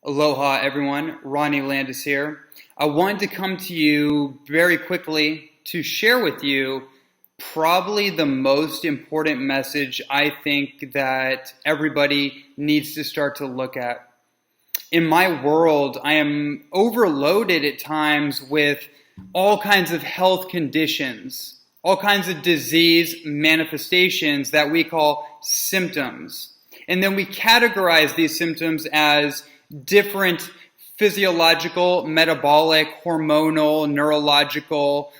Aloha, everyone. Ronnie Landis here. I wanted to come to you very quickly to share with you probably the most important message I think that everybody needs to start to look at. In my world, I am overloaded at times with all kinds of health conditions, all kinds of disease manifestations that we call symptoms. And then we categorize these symptoms as different physiological, metabolic, hormonal, neurological,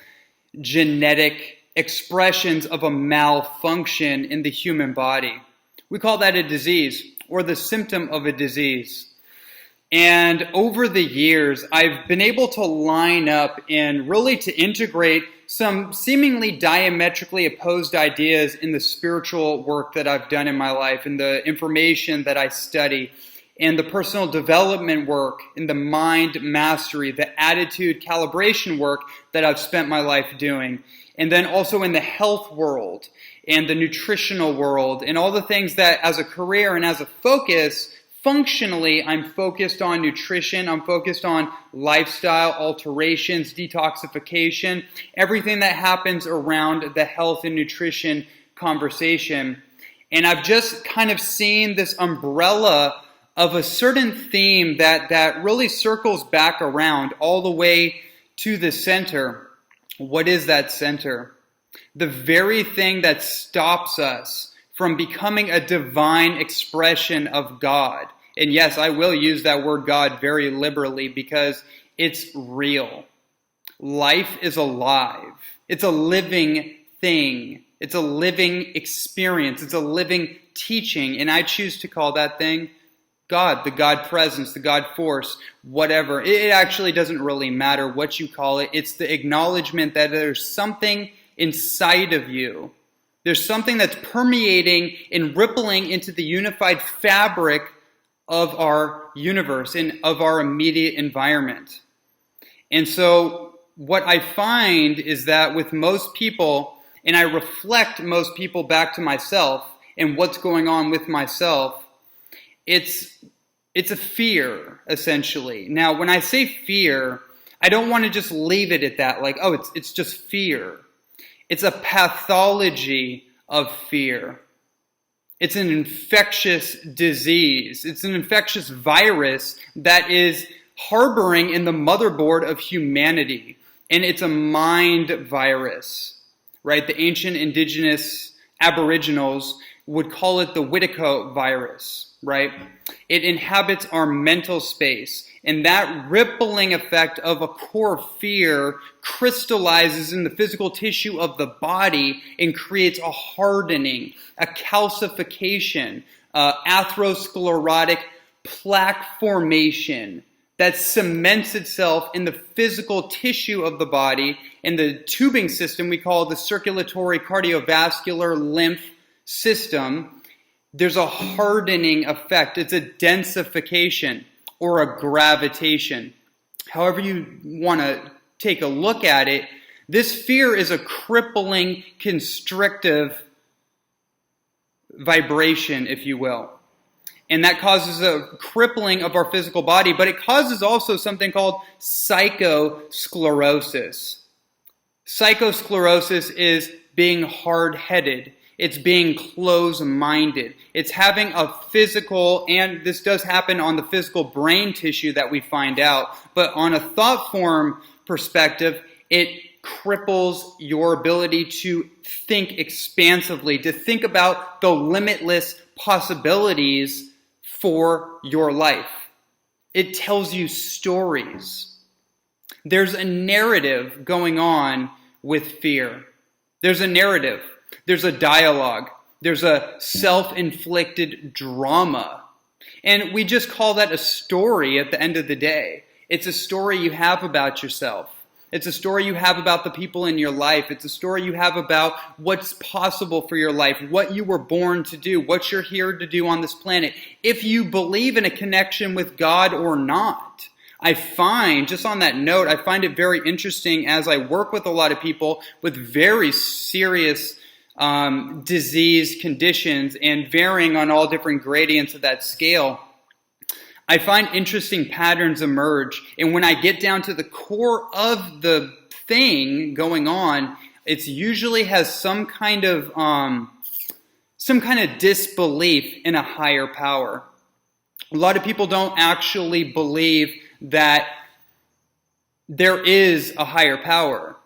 genetic expressions of a malfunction in the human body. We call that a disease or the symptom of a disease. And over the years, I've been able to line up and really to integrate some seemingly diametrically opposed ideas in the spiritual work that I've done in my life and the information that I study and the personal development work and the mind mastery, the attitude calibration work that I've spent my life doing. And then also in the health world and the nutritional world and all the things that as a career and as a focus, functionally, I'm focused on nutrition, I'm focused on lifestyle alterations, detoxification, everything that happens around the health and nutrition conversation. And I've just kind of seen this umbrella of a certain theme that really circles back around all the way to the center. What is that center? The very thing that stops us from becoming a divine expression of God. And yes, I will use that word God very liberally because it's real. Life is alive. It's a living thing. It's a living experience. It's a living teaching. And I choose to call that thing God, the God presence, the God force, whatever. It actually doesn't really matter what you call it. It's the acknowledgement that there's something inside of you. There's something that's permeating and rippling into the unified fabric of our universe and of our immediate environment. And so what I find is that with most people, and I reflect most people back to myself and what's going on with myself, it's a fear, essentially. Now, when I say fear, I don't want to just leave it at that, like, oh, it's just fear. It's a pathology of fear. It's an infectious disease. It's an infectious virus that is harboring in the motherboard of humanity. And it's a mind virus, right? The ancient indigenous aboriginals would call it the Whitaco virus, right? It inhabits our mental space. And that rippling effect of a core fear crystallizes in the physical tissue of the body and creates a hardening, a calcification, atherosclerotic plaque formation that cements itself in the physical tissue of the body. And the tubing system we call the circulatory cardiovascular lymph system, there's a hardening effect. It's a densification or a gravitation. However you want to take a look at it, this fear is a crippling, constrictive vibration, if you will. And that causes a crippling of our physical body, but it causes also something called psychosclerosis. Psychosclerosis is being hard-headed. It's being close-minded. It's having a physical, and this does happen on the physical brain tissue that we find out, but on a thought form perspective, it cripples your ability to think expansively, to think about the limitless possibilities for your life. It tells you stories. There's a narrative going on with fear. There's a narrative. There's a dialogue. There's a self-inflicted drama. And we just call that a story at the end of the day. It's a story you have about yourself. It's a story you have about the people in your life. It's a story you have about what's possible for your life, what you were born to do, what you're here to do on this planet. If you believe in a connection with God or not. I find, just on that note, I find it very interesting as I work with a lot of people with very serious disease conditions and varying on all different gradients of that scale. I find interesting patterns emerge. And when I get down to the core of the thing going on, it usually has some kind of disbelief in a higher power. A lot of people don't actually believe that there is a higher power,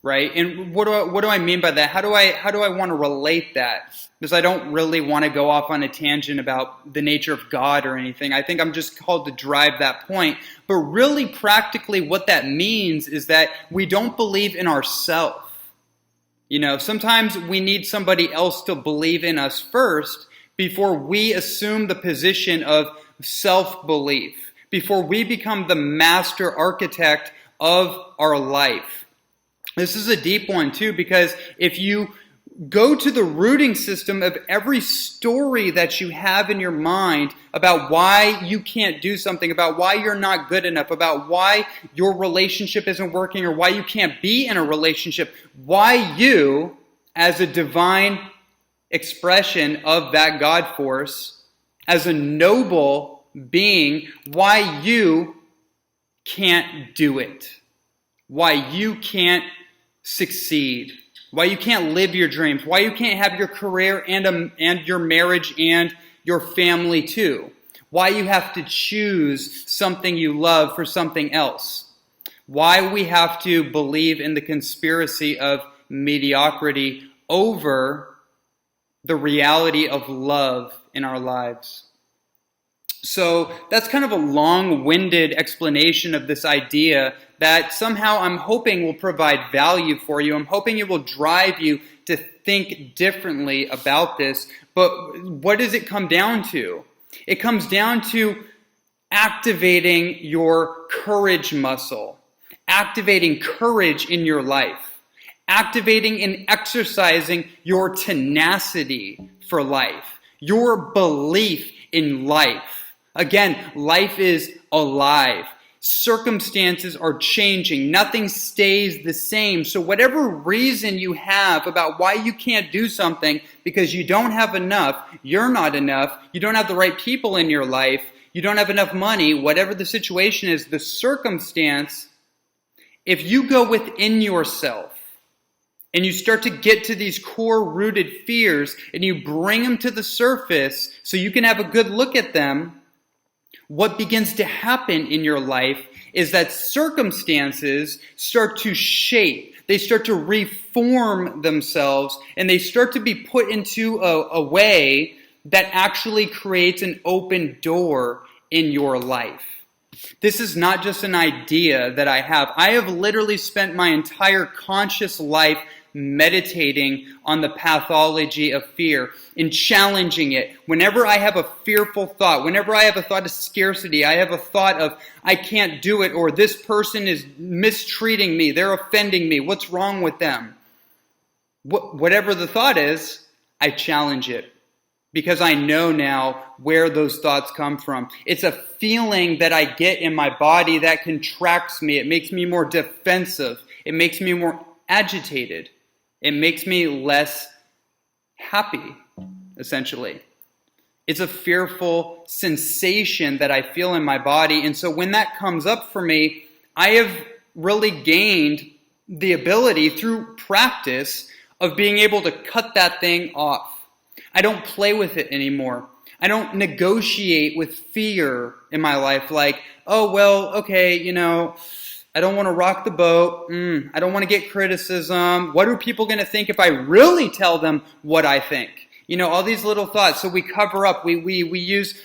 right? And what do I mean by that? How do I want to relate that? Because I don't really want to go off on a tangent about the nature of God or anything. I think I'm just called to drive that point. But really, practically, what that means is that we don't believe in ourselves. Sometimes we need somebody else to believe in us first before we assume the position of self-belief, before we become the master architect of our life. This is a deep one too, because if you go to the rooting system of every story that you have in your mind about why you can't do something, about why you're not good enough, about why your relationship isn't working, or why you can't be in a relationship, why you, as a divine expression of that God force, as a noble being, why you can't do it, why you can't succeed, why you can't live your dreams, why you can't have your career and your marriage and your family too, why you have to choose something you love for something else, why we have to believe in the conspiracy of mediocrity over the reality of love in our lives. So that's kind of a long-winded explanation of this idea that somehow I'm hoping will provide value for you. I'm hoping it will drive you to think differently about this. But what does it come down to? It comes down to activating your courage muscle, activating courage in your life, activating and exercising your tenacity for life, your belief in life. Again, life is alive. Circumstances are changing. Nothing stays the same. So whatever reason you have about why you can't do something because you don't have enough, you're not enough, you don't have the right people in your life, you don't have enough money, whatever the situation is, the circumstance, if you go within yourself and you start to get to these core rooted fears and you bring them to the surface so you can have a good look at them, what begins to happen in your life is that circumstances start to shape. They start to reform themselves, and they start to be put into a way that actually creates an open door in your life. This is not just an idea that I have. I have literally spent my entire conscious life meditating on the pathology of fear and challenging it. Whenever I have a fearful thought, whenever I have a thought of scarcity, I have a thought of I can't do it, or this person is mistreating me, they're offending me, what's wrong with them? Whatever the thought is, I challenge it because I know now where those thoughts come from. It's a feeling that I get in my body that contracts me. It makes me more defensive. It makes me more agitated. It makes me less happy, essentially. It's a fearful sensation that I feel in my body. And so when that comes up for me, I have really gained the ability through practice of being able to cut that thing off. I don't play with it anymore. I don't negotiate with fear in my life like, oh, well, okay, I don't want to rock the boat. I don't want to get criticism. What are people going to think if I really tell them what I think? All these little thoughts. So we cover up. We use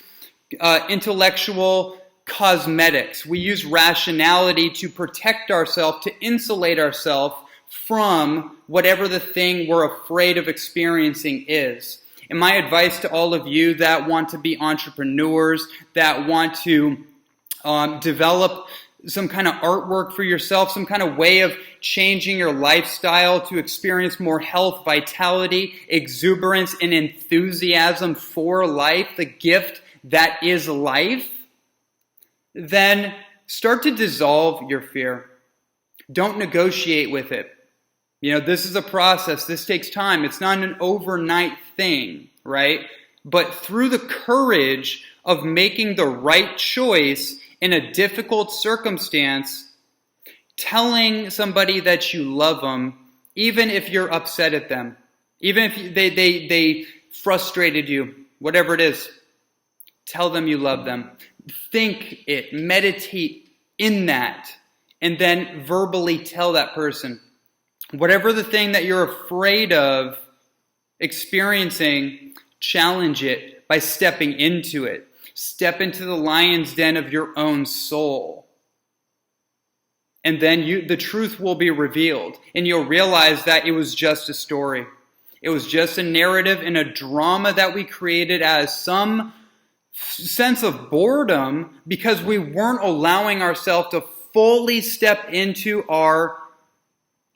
intellectual cosmetics. We use rationality to protect ourselves, to insulate ourselves from whatever the thing we're afraid of experiencing is. And my advice to all of you that want to be entrepreneurs, that want to develop some kind of artwork for yourself, some kind of way of changing your lifestyle to experience more health, vitality, exuberance, and enthusiasm for life, the gift that is life, then start to dissolve your fear. Don't negotiate with it. This is a process. This takes time. It's not an overnight thing, right? But through the courage of making the right choice in a difficult circumstance, telling somebody that you love them, even if you're upset at them, even if they frustrated you, whatever it is, tell them you love them. Think it, meditate in that, and then verbally tell that person. Whatever the thing that you're afraid of experiencing, challenge it by stepping into it. Step into the lion's den of your own soul. And then the truth will be revealed. And you'll realize that it was just a story. It was just a narrative and a drama that we created as some sense of boredom because we weren't allowing ourselves to fully step into our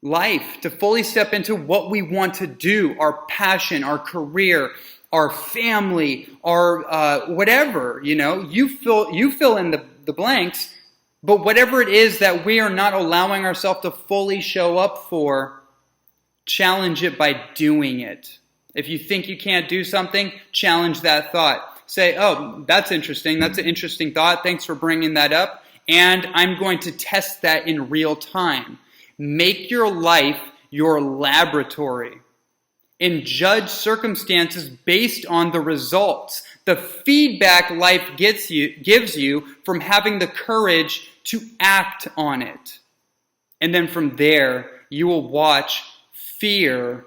life, to fully step into what we want to do, our passion, our career, our family, our whatever, you fill in the blanks, but whatever it is that we are not allowing ourselves to fully show up for, challenge it by doing it. If you think you can't do something, challenge that thought. Say, oh, that's interesting. That's an interesting thought. Thanks for bringing that up. And I'm going to test that in real time. Make your life your laboratory and judge circumstances based on the results, the feedback life gives you from having the courage to act on it. And then from there, you will watch fear,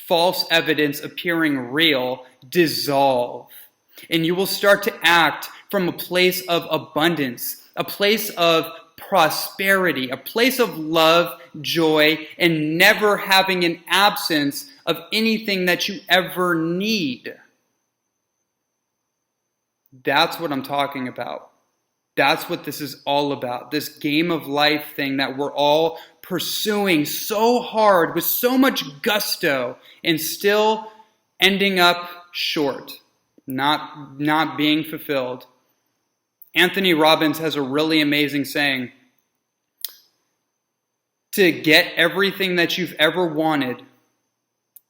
false evidence appearing real, dissolve. And you will start to act from a place of abundance, a place of prosperity, a place of love, joy, and never having an absence of anything that you ever need. That's what I'm talking about. That's what this is all about. This game of life thing that we're all pursuing so hard with so much gusto and still ending up short, not being fulfilled. Anthony Robbins has a really amazing saying. To get everything that you've ever wanted,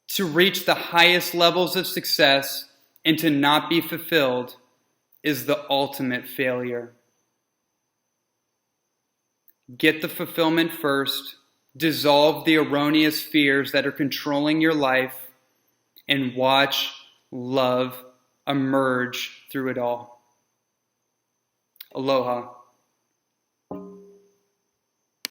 to reach the highest levels of success, and to not be fulfilled is the ultimate failure. Get the fulfillment first, dissolve the erroneous fears that are controlling your life, and watch love emerge through it all. Aloha.